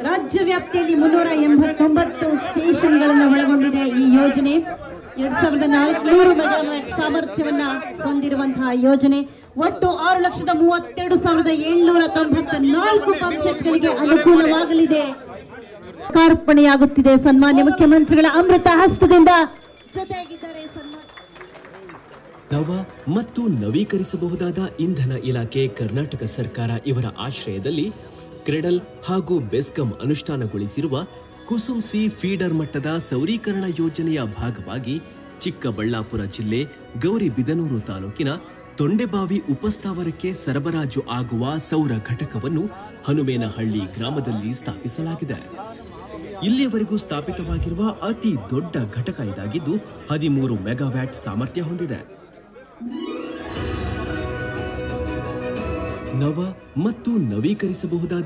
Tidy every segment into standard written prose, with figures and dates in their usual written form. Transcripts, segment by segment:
ರಾಜ್ಯ ವ್ಯಾಪ್ತಿಯಲ್ಲಿ 389 ಸ್ಟೇಷನ್ಗಳನ್ನು ಒಳಗೊಂಡಿದೆ ಈ ಯೋಜನೆ. 2400 ಮೆಗಾವ್ಯಾಟ್ ಸಾಮರ್ಥ್ಯವನ್ನ ಹೊಂದಿರುವಂತಹ ಯೋಜನೆ. ಒಟ್ಟು 6,32,794 ಪಂಪ್ ಸೆಟ್ಗಳಿಗೆ ಅನುಕೂಲವಾಗಲಿದೆ. ಲೋಕಾರ್ಪಣೆಯಾಗುತ್ತಿದೆ ಸನ್ಮಾನ್ಯ ಮುಖ್ಯಮಂತ್ರಿಗಳ ಅಮೃತ ಹಸ್ತದಿಂದ. ಜೊತೆಯಾಗಿದ್ದಾರೆ ನವ ಮತ್ತು ನವೀಕರಿಸಬಹುದಾದ ಇಂಧನ ಇಲಾಖೆ ಕರ್ನಾಟಕ ಸರ್ಕಾರ ಇವರ ಆಶ್ರಯದಲ್ಲಿ ಕ್ರೆಡಲ್ ಹಾಗೂ ಬೆಸ್ಕಾಂ ಅನುಷ್ಠಾನಗೊಳಿಸಿರುವ ಕುಸುಮ್ ಸಿ ಫೀಡರ್ ಮಟ್ಟದ ಸೌರೀಕರಣ ಯೋಜನೆಯ ಭಾಗವಾಗಿ ಚಿಕ್ಕಬಳ್ಳಾಪುರ ಜಿಲ್ಲೆ ಗೌರಿಬಿದನೂರು ತಾಲೂಕಿನ ತೊಂಡೆಬಾವಿ ಉಪಸ್ಥಾವರಕ್ಕೆ ಸರಬರಾಜು ಆಗುವ ಸೌರ ಘಟಕವನ್ನು ಹನುಮೇನಹಳ್ಳಿ ಗ್ರಾಮದಲ್ಲಿ ಸ್ಥಾಪಿಸಲಾಗಿದೆ. ಇಲ್ಲಿಯವರೆಗೂ ಸ್ಥಾಪಿತವಾಗಿರುವ ಅತಿ ದೊಡ್ಡ ಘಟಕ ಇದಾಗಿದ್ದು 13 ಮೆಗಾವ್ಯಾಟ್ ಸಾಮರ್ಥ್ಯ ಹೊಂದಿದೆ. ನವ ಮತ್ತು ನವೀಕರಿಸಬಹುದಾದ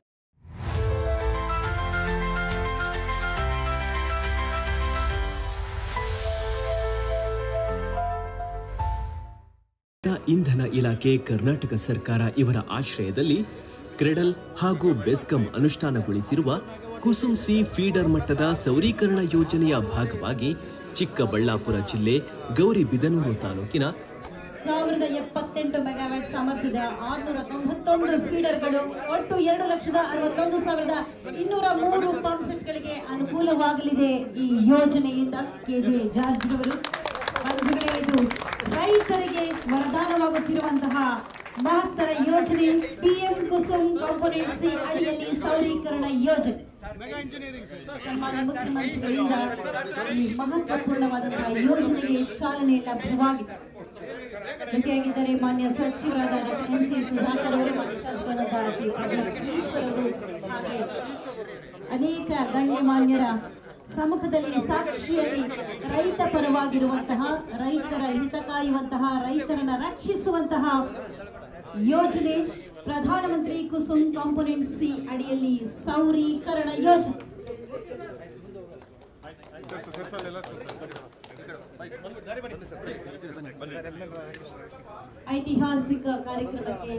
ಇಂಧನ ಇಲಾಖೆ ಕರ್ನಾಟಕ ಸರ್ಕಾರ ಇವರ ಆಶ್ರಯದಲ್ಲಿ ಕ್ರೆಡಲ್ ಹಾಗೂ ಬೆಸ್ಕಾಂ ಅನುಷ್ಠಾನಗೊಳಿಸಿರುವ ಕುಸುಮ್ ಸಿ ಫೀಡರ್ ಮಟ್ಟದ ಸೌರೀಕರಣ ಯೋಜನೆಯ ಭಾಗವಾಗಿ ಚಿಕ್ಕಬಳ್ಳಾಪುರ ಜಿಲ್ಲೆ ಗೌರಿಬಿದನೂರು ತಾಲೂಕಿನ 1078 ಮೆಗಾವ್ಯಾಟ್ ಸಾಮರ್ಥ್ಯದ 691 ಫೀಡರ್ಗಳು ಒಟ್ಟು 2,61,203 ಪಂಪ್ ಸೆಟ್ಗಳಿಗೆ ಅನುಕೂಲವಾಗಲಿದೆ ಈ ಯೋಜನೆಯಿಂದ. ಕೆಜೆ ಜಾರ್ಜ್ ಅವರು ಇದು ರೈತರಿಗೆ ವರದಾನವಾಗುತ್ತಿರುವಂತಹ ಮಹತ್ತರ ಯೋಜನೆ. ಪಿಎಂ ಕುಸುಮ್ ಕಾಂಪೋನೆಂಟ್ ಸಿ ಅಡಿಯಲ್ಲಿ ಸೌರೀಕರಣ ಯೋಜನೆ ಸನ್ಮಾನ್ಯ ಮುಖ್ಯಮಂತ್ರಿಗಳಿಂದ ಈ ಮಹತ್ವಪೂರ್ಣವಾದಂತಹ ಯೋಜನೆಗೆ ಚಾಲನೆ ಲಭ್ಯವಾಗಿದೆ. ಜೊತೆಯಾಗಿದ್ದಾರೆ ಮಾನ್ಯ ಸಚಿವರಾದ ಎಂ.ಸಿ. ಸುಧಾಕರ್ ಅವರು, ಮಾನ್ಯ ಶಾಸಕರಾದ ಶ್ರೀ ಹಾಗೆ ಅನೇಕ ಗಣ್ಯಮಾನ್ಯರ ಸಮ್ಮುಖದಲ್ಲಿ ಸಾಕ್ಷಿಯಲ್ಲಿ ರೈತ ಪರವಾಗಿರುವಂತಹ, ರೈತರ ಹಿತ ಕಾಯುವಂತಹ, ರೈತರನ್ನ ರಕ್ಷಿಸುವಂತಹ ಯೋಜನೆ ಪ್ರಧಾನಮಂತ್ರಿ ಕುಸುಮ್ ಕಾಂಪೋನೆಂಟ್ ಸಿ ಅಡಿಯಲ್ಲಿ ಸೌರೀಕರಣ ಯೋಜನೆ. ಐತಿಹಾಸಿಕ ಕಾರ್ಯಕ್ರಮಕ್ಕೆ